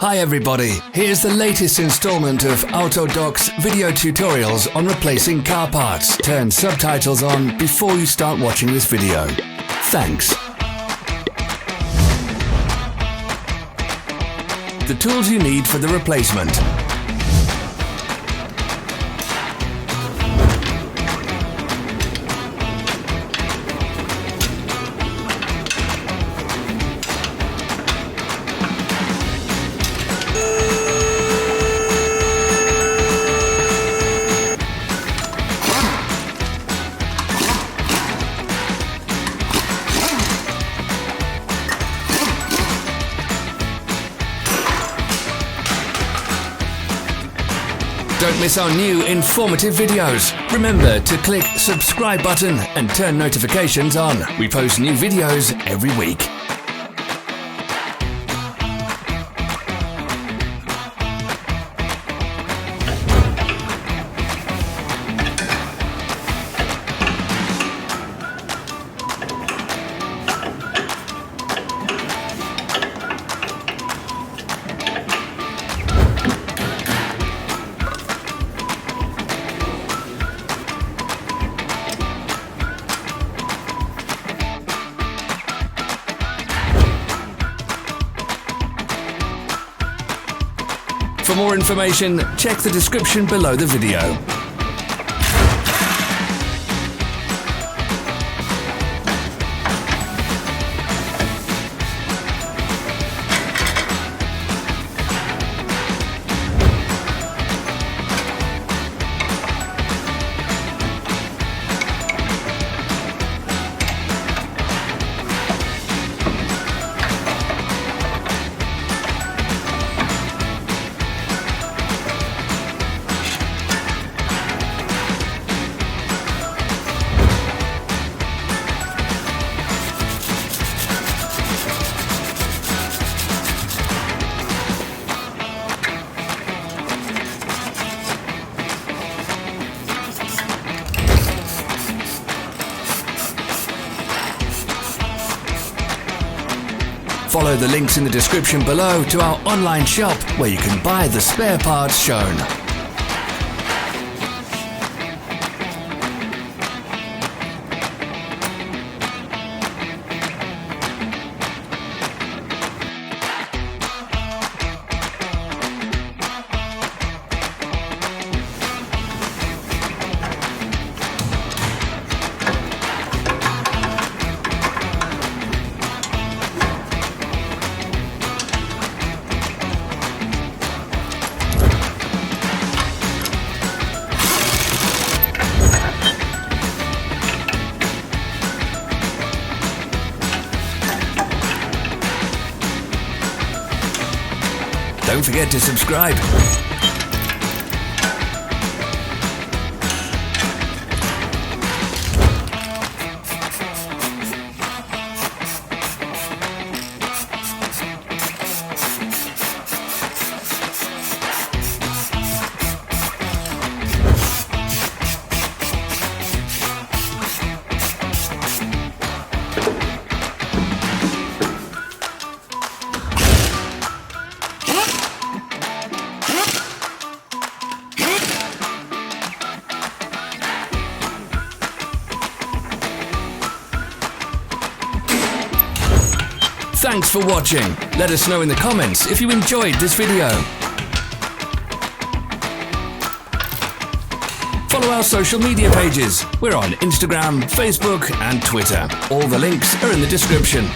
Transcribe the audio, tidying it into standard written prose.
Hi everybody, here's the latest installment of Autodoc's video tutorials on replacing car parts. Turn subtitles on before you start watching this video. Thanks. The tools you need for the replacement. Don't miss our new informative videos. Remember to click subscribe button and turn notifications on. We post new videos every week. For more information, check the description below the video. Follow the links in the description below to our online shop where you can buy the spare parts shown. Don't forget to subscribe. Thanks for watching. Let us know in the comments if you enjoyed this video. Follow our social media pages. We're on Instagram, Facebook and Twitter. All the links are in the description.